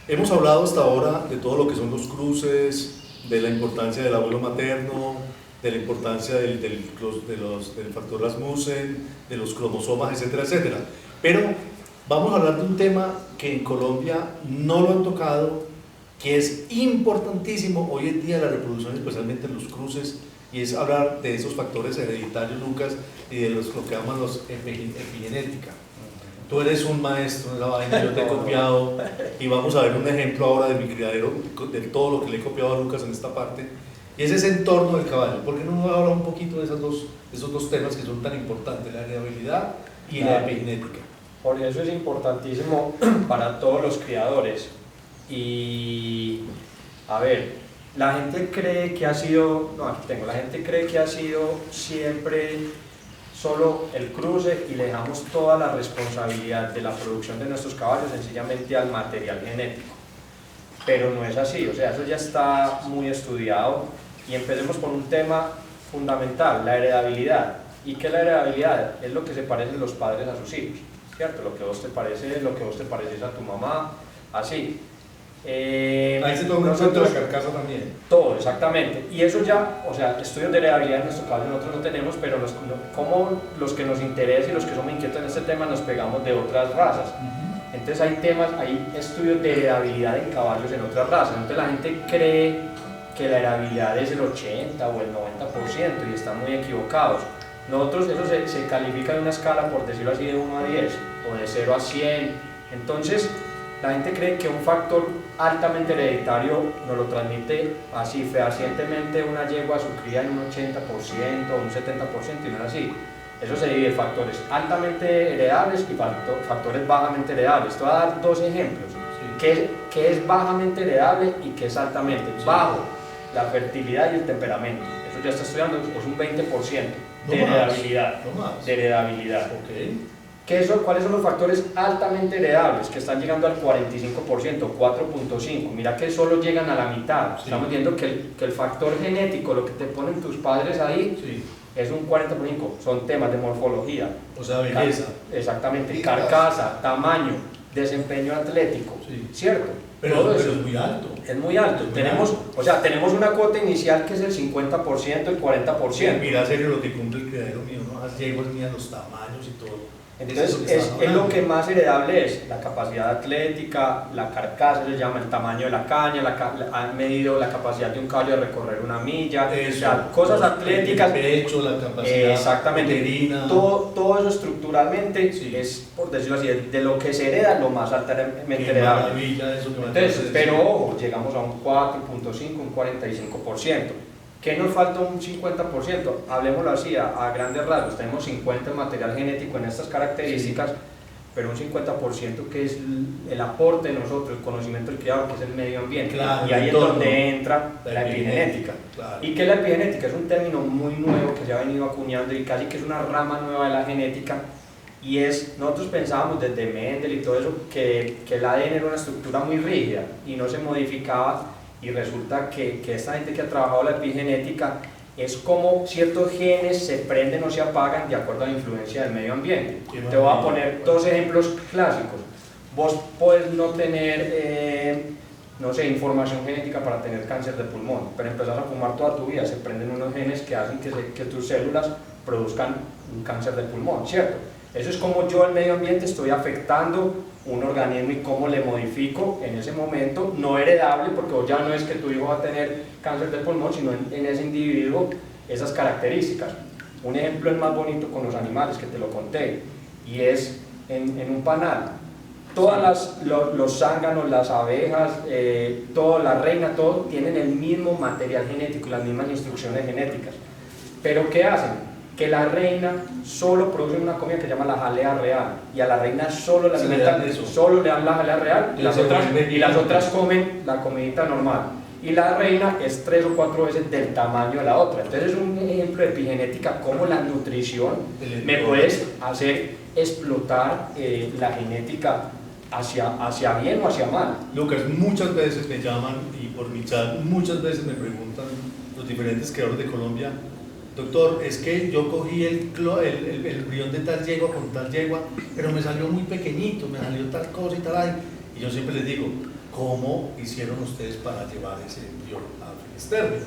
Hemos hablado hasta ahora de todo lo que son los cruces de la importancia del abuelo materno, de la importancia del factor Rasmussen, de los cromosomas, etcétera, etcétera. Pero vamos a hablar de un tema que en Colombia no lo han tocado, que es importantísimo hoy en día la reproducción, especialmente en los cruces, y es hablar de esos factores hereditarios, Lucas, y de lo que llaman los epigenética. Tú eres un maestro en la vaina, yo te he copiado, y vamos a ver un ejemplo ahora de mi criadero, de todo lo que le he copiado a Lucas en esta parte, y es ese entorno del caballo. ¿Por qué no nos habla un poquito de esos dos temas que son tan importantes, la heredabilidad y la epigenética? Por eso es importantísimo para todos los criadores. Y a ver, la gente cree que ha sido, la gente cree que ha sido siempre solo el cruce y le dejamos toda la responsabilidad de la producción de nuestros caballos sencillamente al material genético. Pero no es así, o sea, eso ya está muy estudiado. Y empecemos por un tema fundamental, la heredabilidad. ¿Y qué es la heredabilidad? Es lo que se parecen los padres a sus hijos, ¿cierto? Lo que vos te pareces, lo que vos te pareces a tu mamá, así. Ahí se toma en cuenta la carcasa también. Todo, exactamente. Y eso ya, o sea, estudios de heredabilidad en nuestro caso nosotros no tenemos, pero como los que nos interesa y los que somos inquietos en este tema nos pegamos de otras razas. Entonces hay estudios de heredabilidad en caballos en otras razas. Entonces la gente cree que la heredabilidad es el 80 o el 90% y están muy equivocados. Nosotros eso se califica en una escala, por decirlo así, de 1 a 10 o de 0 a 100. Entonces la gente cree que un factor altamente hereditario nos lo transmite así fehacientemente una yegua a su cría en un 80% o un 70% y no es así. Eso se divide en factores altamente heredables y factores bajamente heredables. Te voy a dar 2 ejemplos. Sí. ¿Qué es bajamente heredable y qué es altamente? Sí. Bajo, la fertilidad y el temperamento. Eso ya está estudiando, es un 20% de heredabilidad. De heredabilidad. Okay. ¿Cuáles son los factores altamente heredables? Que están llegando al 45%, 4.5%. Mira que solo llegan a la mitad. Sí. Estamos viendo que el factor genético, lo que te ponen tus padres ahí, sí, es un 40.5%. Son temas de morfología. O sea, belleza. Exactamente. Carcasa, tamaño, desempeño atlético. Sí. ¿Cierto? Pero es muy alto. Es muy alto. Tenemos una cuota inicial que es el 50%, el 40%. Sí, mira, serio lo que cumple el criadero mío, ¿no? Las yeguas mías, los tamaños y todo. Entonces es lo que más heredable es, la capacidad atlética, la carcasa, se llama el tamaño de la caña, han medido la capacidad de un caballo de recorrer 1 milla, o sea, cosas atléticas, el pecho, la capacidad exactamente, todo eso estructuralmente, sí, es, por decirlo así, de lo que se hereda lo más altamente heredable. Entonces, pero ojo, llegamos a un 4.5, un 45%. ¿Qué nos falta? Un 50%, hablemoslo así, a grandes rasgos, tenemos 50 material genético en estas características, sí, pero un 50% que es el aporte de nosotros, el conocimiento del criador, que es el medio ambiente, claro, y ahí es donde entra la epigenética. Claro. ¿Y qué es la epigenética? Es un término muy nuevo que se ha venido acuñando y casi que es una rama nueva de la genética, y nosotros pensábamos desde Mendel y todo eso que el ADN era una estructura muy rígida y no se modificaba. Y resulta que esta gente que ha trabajado la epigenética es como ciertos genes se prenden o se apagan de acuerdo a la influencia del medio ambiente. Te voy a poner 2 ejemplos clásicos. Vos podés no tener, información genética para tener cáncer de pulmón, pero empezás a fumar toda tu vida, se prenden unos genes que hacen que tus células produzcan un cáncer de pulmón, ¿cierto? Eso es como yo al medio ambiente estoy afectando un organismo y cómo le modifico en ese momento, no heredable, porque ya no es que tu hijo va a tener cáncer de pulmón, sino en ese individuo esas características. Un ejemplo es más bonito con los animales, que te lo conté, y es en un panal. Los zánganos, las abejas, toda la reina, todo tienen el mismo material genético y las mismas instrucciones genéticas. Pero ¿qué hacen? Que la reina solo produce una comida que se llama la jalea real, y a la reina solo le alimentan, solo le dan la jalea real, y las otras comen la comidita normal, y la reina es 3 o 4 veces del tamaño de la otra. Entonces es un ejemplo de epigenética, cómo la nutrición me puedes hacer explotar la genética hacia bien o hacia mal. Lucas, muchas veces me llaman y por mi chat muchas veces me preguntan los diferentes criadores de Colombia: doctor, es que yo cogí el embrión de tal yegua con tal yegua, pero me salió muy pequeñito, me salió tal cosa y tal. Y yo siempre les digo, ¿cómo hicieron ustedes para llevar ese embrión a estéreo.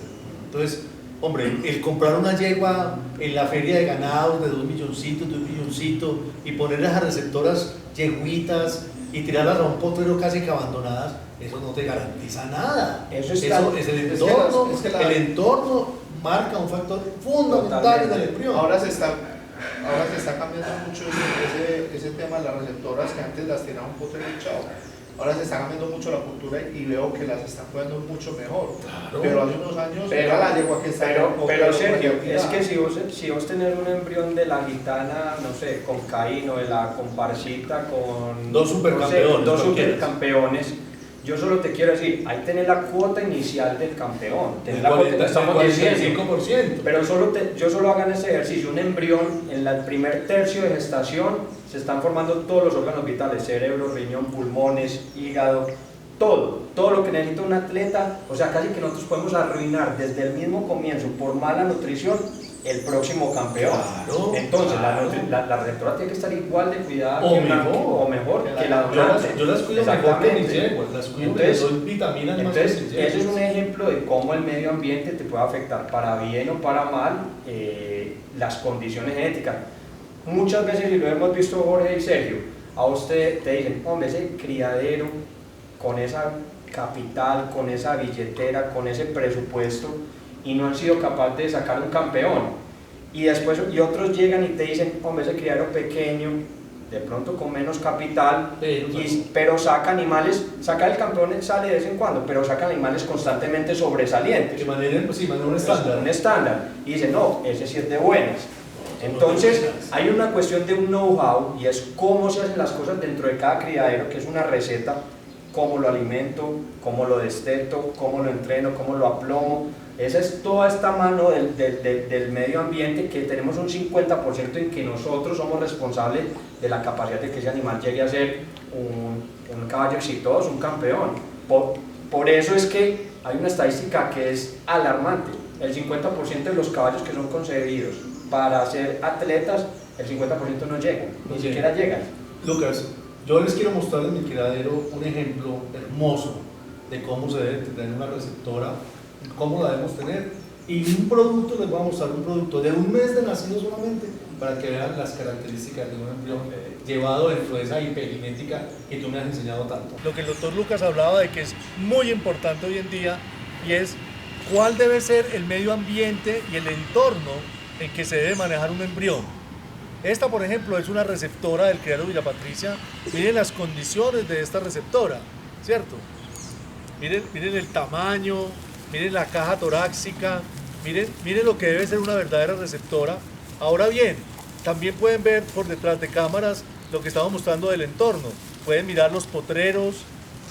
Entonces, hombre, el comprar una yegua en la feria de ganados de 2 milloncitos, y poner esas receptoras yeguitas y tirarlas a un potrero casi que abandonadas, eso no te garantiza nada. Eso es el entorno, el entorno marca un factor fundamental en el embrión. Ahora se está cambiando mucho ese tema de las receptoras que antes las tenía un potrero y chao. Ahora se está cambiando mucho la cultura y veo que las están cuidando mucho mejor. Claro. Pero hace unos años era la yegua que estaba. Pero Sergio, es que si vos tenés un embrión de la gitana, no sé, con Caíno, de la comparsita, con dos supercampeones, no sé, dos supercampeones, yo solo te quiero decir, ahí tenés la cuota inicial del campeón, tenés la cuota que estamos diciendo, 45%. pero yo solo hagan ese ejercicio, un embrión en el primer tercio de gestación se están formando todos los órganos vitales, cerebro, riñón, pulmones, hígado, todo lo que necesita un atleta, o sea, casi que nosotros podemos arruinar desde el mismo comienzo por mala nutrición el próximo campeón. Claro, entonces claro. La receptora tiene que estar igual de cuidada o mejor que la donante. Yo las cuido mejor que mis yeguas, las cuido, les doy vitaminas más que mis entonces yeguas. ese es un ejemplo de cómo el medio ambiente te puede afectar para bien o para mal las condiciones genéticas. Muchas veces, y lo hemos visto Jorge y Sergio, a usted te dicen, hombre, ese criadero con esa capital, con esa billetera, con ese presupuesto, y no han sido capaces de sacar un campeón. Y otros llegan y te dicen, hombre, ese criadero pequeño, de pronto con menos capital, pero saca el campeón sale de vez en cuando, pero saca animales constantemente sobresalientes. De manera un estándar. Un estándar. Y dicen, no, ese sí es de buenas. Entonces, hay una cuestión de un know-how y es cómo se hacen las cosas dentro de cada criadero, que es una receta, cómo lo alimento, cómo lo desteto, cómo lo entreno, cómo lo aplomo. Esa es toda esta mano del medio ambiente, que tenemos un 50% en que nosotros somos responsables de la capacidad de que ese animal llegue a ser un caballo exitoso, un campeón. Por eso es que hay una estadística que es alarmante. El 50% de los caballos que son concebidos para ser atletas, el 50% no llegan, ni siquiera llegan. Lucas, yo les quiero mostrar en mi criadero un ejemplo hermoso de cómo se debe tener una receptora, cómo la debemos tener, y un producto, les voy a mostrar un producto de un mes de nacido solamente, para que vean las características de un embrión llevado dentro de esa hipergenética que tú me has enseñado tanto. Lo que el doctor Lucas hablaba de que es muy importante hoy en día, y es cuál debe ser el medio ambiente y el entorno en que se debe manejar un embrión. Esta, por ejemplo, es una receptora del criadero Villa Patricia. Miren las condiciones de esta receptora, ¿cierto? Miren el tamaño, miren la caja torácica, miren lo que debe ser una verdadera receptora. Ahora bien, también pueden ver por detrás de cámaras lo que estamos mostrando del entorno. Pueden mirar los potreros,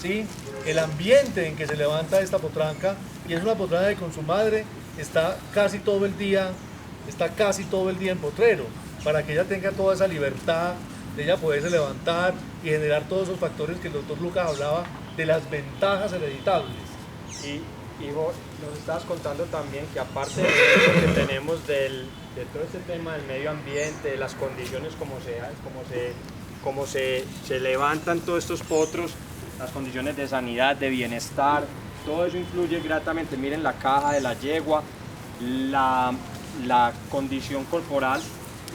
¿sí? El ambiente en que se levanta esta potranca, y es una potranca que con su madre está casi todo el día en potrero, para que ella tenga toda esa libertad de ella poderse levantar y generar todos esos factores que el doctor Lucas hablaba de las ventajas hereditables. Y vos nos estabas contando también que aparte de eso que tenemos de todo este tema del medio ambiente, de las condiciones como se levantan todos estos potros, las condiciones de sanidad, de bienestar, todo eso influye gratamente. Miren la caja de la yegua, la condición corporal,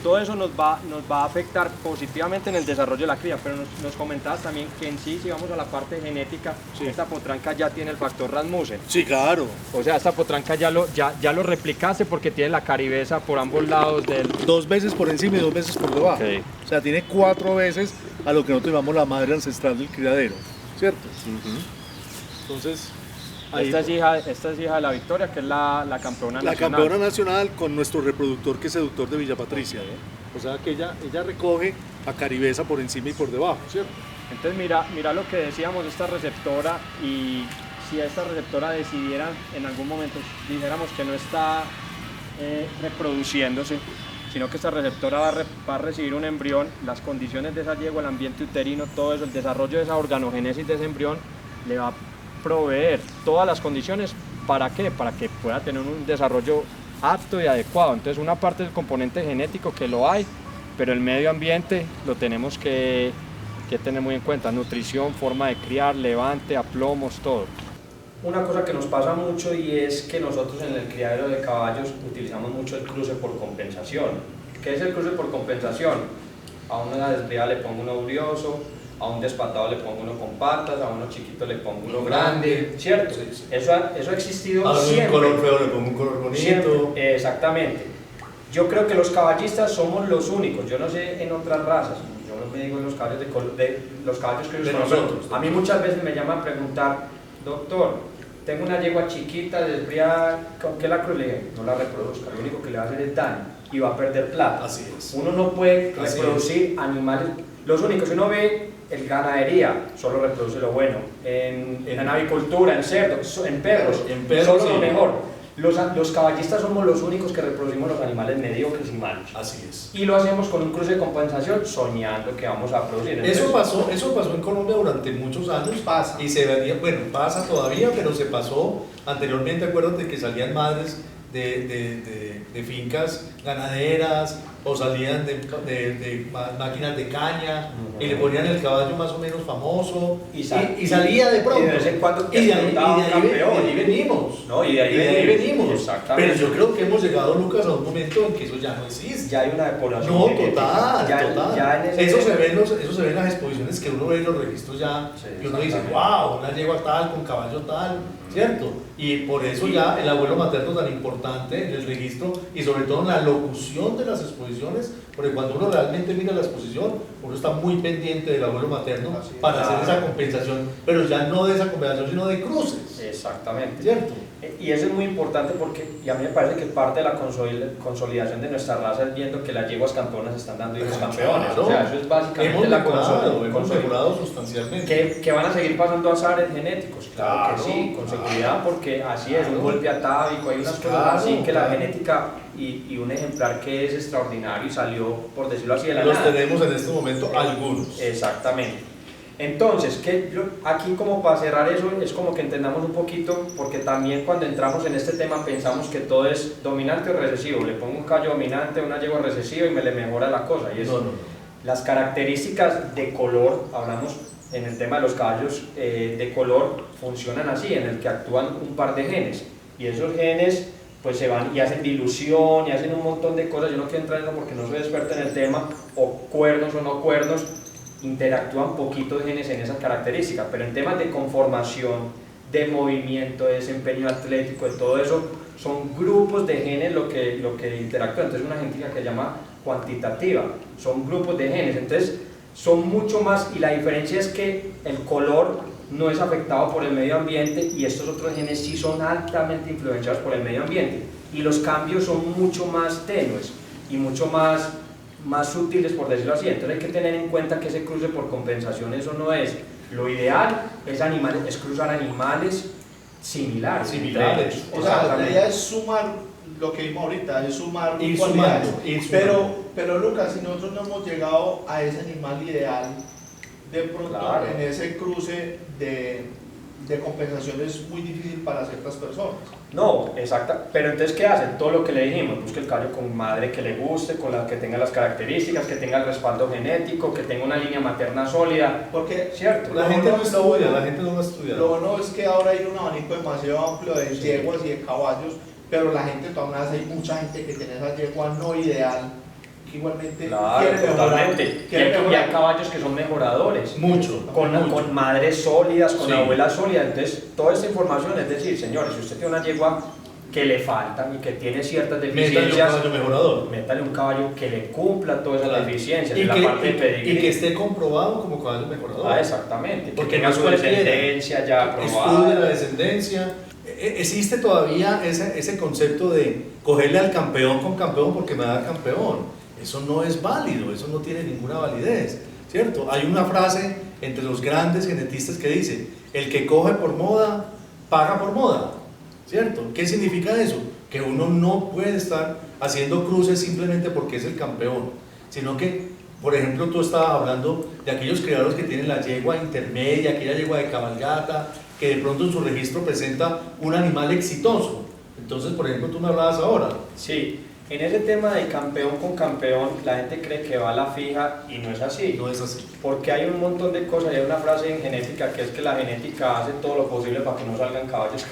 todo eso nos va a afectar positivamente en el desarrollo de la cría. Pero nos comentabas también que en sí, si vamos a la parte genética, sí, esta potranca ya tiene el factor Rasmussen. Sí, claro. O sea, esta potranca ya lo replicaste porque tiene la caribesa por ambos lados del... 2 veces por encima y 2 veces por debajo. Okay. O sea, tiene 4 veces a lo que nosotros llamamos la madre ancestral del criadero, ¿cierto? Entonces... Esta es hija de la Victoria, que es la campeona nacional. La campeona nacional con nuestro reproductor, que es seductor de Villa Patricia. O sea que ella recoge a caribesa por encima y por debajo, ¿cierto? Entonces mira lo que decíamos de esta receptora, y si esta receptora decidiera en algún momento, dijéramos que no está reproduciéndose, sino que esta receptora va a recibir un embrión, las condiciones de esa yegua, el ambiente uterino, todo eso, el desarrollo de esa organogénesis de ese embrión, le va a proveer todas las condiciones. ¿Para qué? Para que pueda tener un desarrollo apto y adecuado. Entonces, una parte del componente genético que lo hay, pero el medio ambiente lo tenemos que tener muy en cuenta: nutrición, forma de criar, levante, aplomos, todo. una cosa que nos pasa mucho y es que nosotros en el criadero de caballos utilizamos mucho el cruce por compensación. ¿Qué es el cruce por compensación? A una desbriada le pongo uno brioso, a un despatado le pongo uno con patas, a uno chiquito le pongo uno grande, ¿cierto? Sí, sí. Eso ha existido A un siempre. color feo le pongo un color bonito. Siempre, exactamente. Yo creo que los caballistas somos los únicos, yo no sé en otras razas, yo no me digo en los caballos de los caballos que De yo conozco. nosotros. A mí muchas veces me llaman a preguntar, doctor, tengo una yegua chiquita, desbriada, ¿con qué la cruz? Le dije, no la reproduzca, lo único que le va a hacer es daño y va a perder plata. Así es. Uno no puede Así reproducir animales, los únicos, si uno ve en ganadería, solo reproduce lo bueno, en avicultura, en cerdos, en perros, solo sí. lo mejor. Los caballistas somos los únicos que reproducimos los animales mediocres y malos. Así es. Y lo hacemos con un cruce de compensación soñando que vamos a producir. Entonces, Eso pasó en Colombia durante muchos años. Pasa. Y se venía, bueno, pasa todavía, pero se pasó anteriormente. Acuérdate que salían madres de fincas ganaderas o salían de máquinas de caña y le ponían el caballo más o menos famoso y salía de pronto. Y de vez en cuando y de ahí venimos. No, y de ahí venimos. Exactamente. Pero yo creo que hemos llegado, Lucas, a un momento en que eso ya no existe. Ya hay una depuración. No, genética. total. Ya en Eso se ve en las exposiciones que uno ve en los registros ya, Sí, y uno dice, exactamente. wow, una yegua tal, con caballo tal, ¿cierto? Y por eso ya el abuelo materno tan importante en el registro y sobre todo en la locución de las exposiciones, porque cuando uno realmente mira la exposición, uno está muy pendiente del abuelo materno para hacer esa compensación, pero ya no de esa compensación, sino de cruces, Exactamente. ¿cierto? Y eso es muy importante porque, y a mí me parece que parte de la consolidación de nuestra raza es viendo que las yeguas campeonas están dando hijos campeones. Claro. O sea, eso es básicamente Hemos la hemos mejorado sustancialmente. que van a seguir pasando azares genéticos, claro que Claro, sí, con claro. seguridad, porque así es, un Claro. golpe atávico, hay unas cosas Claro, así que la claro. genética y un ejemplar que es extraordinario y salió, por decirlo así, de la Los nada. tenemos en este momento algunos. Exactamente. Entonces, aquí como para cerrar eso, es como que entendamos un poquito, porque también cuando entramos en este tema pensamos que todo es dominante o recesivo. Le pongo un caballo dominante, una yegua recesiva y me le mejora la cosa. Y eso, No. las características de color, hablamos en el tema de los caballos de color, funcionan así, en el que actúan un par de genes. Y esos genes pues se van y hacen dilución y hacen un montón de cosas. Yo no quiero entrar en eso porque no soy experto en el tema, o cuernos o no cuernos, interactúan poquitos genes en esas características, pero en temas de conformación, de movimiento, de desempeño atlético, de todo eso, son grupos de genes lo que interactúan. Entonces una genética que se llama cuantitativa, son grupos de genes, entonces son mucho más, y la diferencia es que el color no es afectado por el medio ambiente y estos otros genes sí son altamente influenciados por el medio ambiente, y los cambios son mucho más tenues y mucho más sutiles, por decirlo así. Entonces hay que tener en cuenta que ese cruce por compensación, eso no es lo ideal, es cruzar animales similares. O sea, la idea es sumar lo que vimos ahorita, es sumar Ir cualidades. sumando, ir sumando. Pero Lucas, si nosotros no hemos llegado a ese animal ideal, de pronto Claro. en ese cruce de compensación es muy difícil para ciertas personas. No, exacta, pero entonces ¿qué hacen? Todo lo que le dijimos, busque el caballo con madre que le guste, con la que tenga las características, que tenga el respaldo genético, que tenga una línea materna sólida, Porque ¿cierto? La gente no estudia, la gente no lo estudia. lo bueno es que ahora hay un abanico demasiado amplio de Sí. yeguas y de caballos, pero la gente, de todas maneras, hay mucha gente que tiene esa yegua no ideal, que igualmente Claro, quiere mejorar. totalmente. quiere Y hay mejorar. caballos que son mejoradores. Mucho. Con madres sólidas, con Sí. abuelas sólidas. Entonces, toda esta información es decir, señores, si usted tiene una yegua que le faltan y que tiene ciertas Métale un deficiencias, caballo mejorador. métale un caballo que le cumpla todas esas Claro. deficiencias, Y en la que, parte de y pedigrí. que esté comprobado como caballo mejorador. Exactamente. Porque Que tenga no su cualquiera. descendencia ya Estudie la aprobada. descendencia. Existe todavía ese concepto de cogerle al campeón con campeón porque me da campeón. Eso no es válido, eso no tiene ninguna validez, ¿cierto? Hay una frase entre los grandes genetistas que dice, el que coge por moda, paga por moda, ¿cierto? ¿Qué significa eso? Que uno no puede estar haciendo cruces simplemente porque es el campeón, sino que, por ejemplo, tú estabas hablando de aquellos criadores que tienen la yegua intermedia, aquella yegua de cabalgata, que de pronto en su registro presenta un animal exitoso. Entonces, por ejemplo, tú me hablabas ahora. Sí, En ese tema de campeón con campeón, la gente cree que va a la fija y no es así. No es así. Porque hay un montón de cosas, y hay una frase en genética que es que la genética hace todo lo posible para que no salgan caballos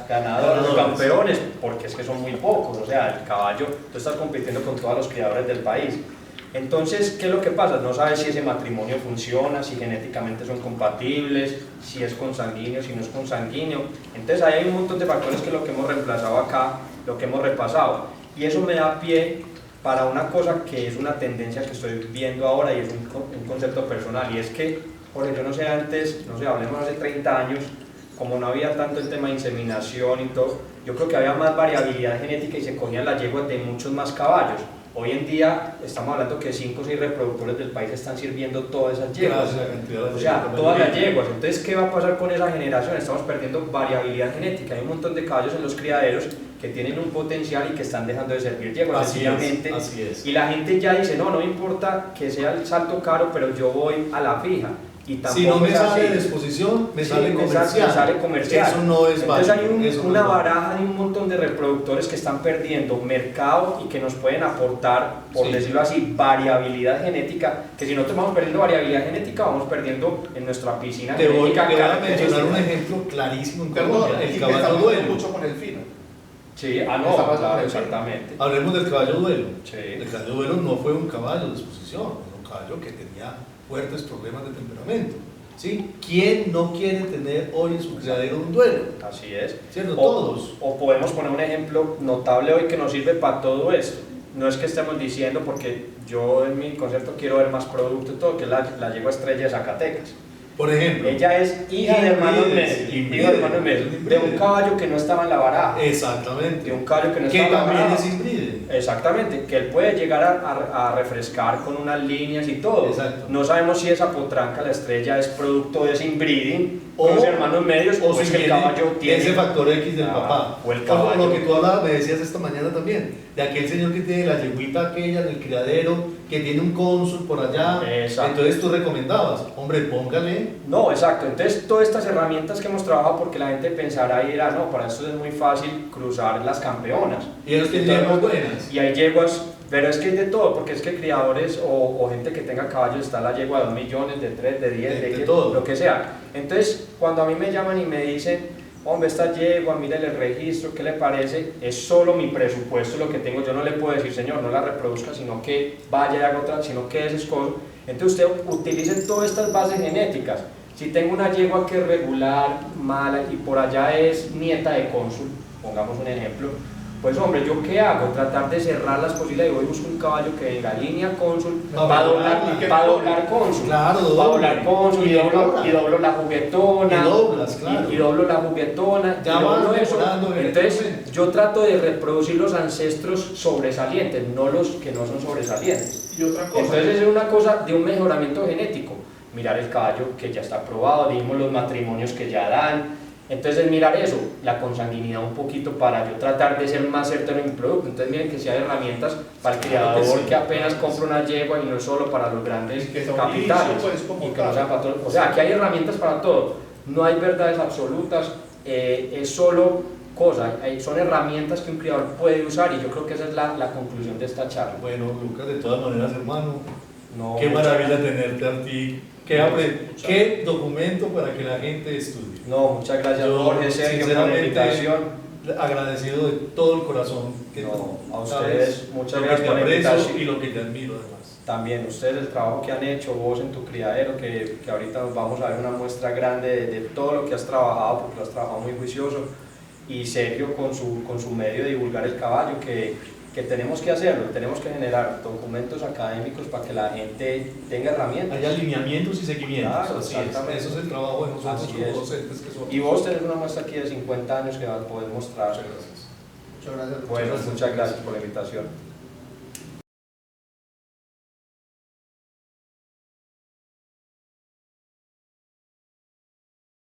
ganadores, campeones, porque es que son muy pocos. O sea, el caballo, tú estás compitiendo con todos los criadores del país. Entonces, ¿qué es lo que pasa? No sabes si ese matrimonio funciona, si genéticamente son compatibles, si es consanguíneo, si no es consanguíneo. Entonces, ahí hay un montón de factores que es lo que hemos reemplazado acá, lo que hemos repasado. Y eso me da pie para una cosa que es una tendencia que estoy viendo ahora y es un concepto personal. Y es que, porque yo no sé antes, no sé, hablemos hace 30 años, como no había tanto el tema de inseminación y todo, yo creo que había más variabilidad genética y se cogían las yeguas de muchos más caballos. Hoy en día estamos hablando que 5 o 6 reproductores del país están sirviendo todas esas yeguas. O sea, todas las yeguas. Entonces, ¿qué va a pasar con esa generación? Estamos perdiendo variabilidad genética. Hay un montón de caballos en los criaderos que tienen un potencial y que están dejando de servir yeguas. Así es. Y la gente ya dice, no, no me importa que sea el salto caro, pero yo voy a la fija. Y tampoco si no me es sale así. de exposición, me Sí, sale comercial. me sale comercial. Eso no es válido. Entonces hay una baraja de un montón de reproductores que están perdiendo mercado y que nos pueden aportar, por decirlo así, variabilidad genética, que si nosotros vamos perdiendo variabilidad genética, vamos perdiendo en nuestra piscina genética. Te voy a mencionar un ejemplo clarísimo en Colombia, el caballo estamos duelo. mucho con el fino. Sí, no, claro, exactamente. Hablemos del caballo duelo. Sí. El caballo duelo no fue un caballo de exposición, fue un caballo que tenía fuertes problemas de temperamento. ¿Sí? ¿Quién no quiere tener hoy en su criadero un duelo? Así es. ¿Cierto? Todos. O podemos poner un ejemplo notable hoy que nos sirve para todo esto. No es que estemos diciendo, porque yo en mi concepto quiero ver más producto y todo, que es la yegua estrella de Zacatecas. Por ejemplo, Ella es hija de hermanos Meses, de un caballo que no estaba en la baraja. Exactamente. De un caballo que no que estaba en la también baraja. es híbride. Exactamente, que él puede llegar a refrescar con unas líneas y todo. Exacto. No sabemos si esa potranca, la estrella, es producto de ese inbreeding O- con los hermanos medios o es si que el tiene caballo tiene ese factor X del papá. o el Como caballo. lo que tú hablabas, me decías esta mañana también, de aquel señor que tiene la yeguita aquella del criadero, que tiene un cónsul por allá. Exacto. Entonces tú recomendabas, hombre, póngale. No, exacto. Entonces, todas estas herramientas que hemos trabajado, porque la gente pensará y dirá, no, para esto es muy fácil cruzar las campeonas. Y ellos tienen yeguas buenas. Y hay yeguas, pero es que hay de todo, porque es que criadores o gente que tenga caballos, está la yegua de 2 millones, de 3, de 10, de 10, todo. lo que sea. Entonces, cuando a mí me llaman y me dicen, hombre, esta yegua, mírele el registro, ¿qué le parece? Es solo mi presupuesto lo que tengo. Yo no le puedo decir, señor, no la reproduzca, sino que vaya y haga otra, sino que es escoso. Entonces, usted utilice todas estas bases genéticas. Si tengo una yegua que es regular, mala y por allá es nieta de cónsul, pongamos un ejemplo, pues hombre, ¿yo qué hago? Tratar de cerrar las posibilidades. Yo voy a buscar un caballo que venga línea cónsul, para doblar cónsul, Claro, para doblar cónsul y doblo la juguetona, Y doblas, claro. y doblo la juguetona, Ya y doblo vas eso. mejorando Entonces, evidentemente. yo trato de reproducir los ancestros sobresalientes, no los que no son sobresalientes. Y otra cosa. Entonces es una cosa de un mejoramiento genético, mirar el caballo que ya está probado, dijimos los matrimonios que ya dan, entonces mirar eso, la consanguinidad un poquito para yo tratar de ser más certero en mi producto. Entonces miren que si hay herramientas para el criador que apenas compra una yegua y no es solo para los grandes Que son capitales nicho, pues, como y que tal. no sea para todos. O sea, aquí hay herramientas para todo, no hay verdades absolutas, es solo cosas, son herramientas que un criador puede usar y yo creo que esa es la conclusión de esta charla. Bueno, Lucas, de todas maneras, hermano, No, qué muchas maravilla tenerte a ti. Qué documento para que la gente estudie. No, muchas gracias Yo, Jorge, Sergio, por la sinceramente, invitación. agradecido de todo el corazón que No, tú a sabes ustedes, muchas lo que gracias te por la aprecio invitación. y lo que te admiro además. También ustedes el trabajo que han hecho, vos en tu criadero, que ahorita nos vamos a ver una muestra grande de todo lo que has trabajado, porque lo has trabajado muy juicioso, y Sergio con su medio de divulgar el caballo, que tenemos que hacerlo, tenemos que generar documentos académicos para que la gente tenga herramientas. Hay alineamientos y seguimientos, Claro, así exactamente. es. Eso es el trabajo de nosotros Así como es. docentes que somos. Y vos tenés una muestra aquí de 50 años que vas a poder mostrar. Muchas gracias. Muchas gracias. Bueno, muchas gracias por la invitación.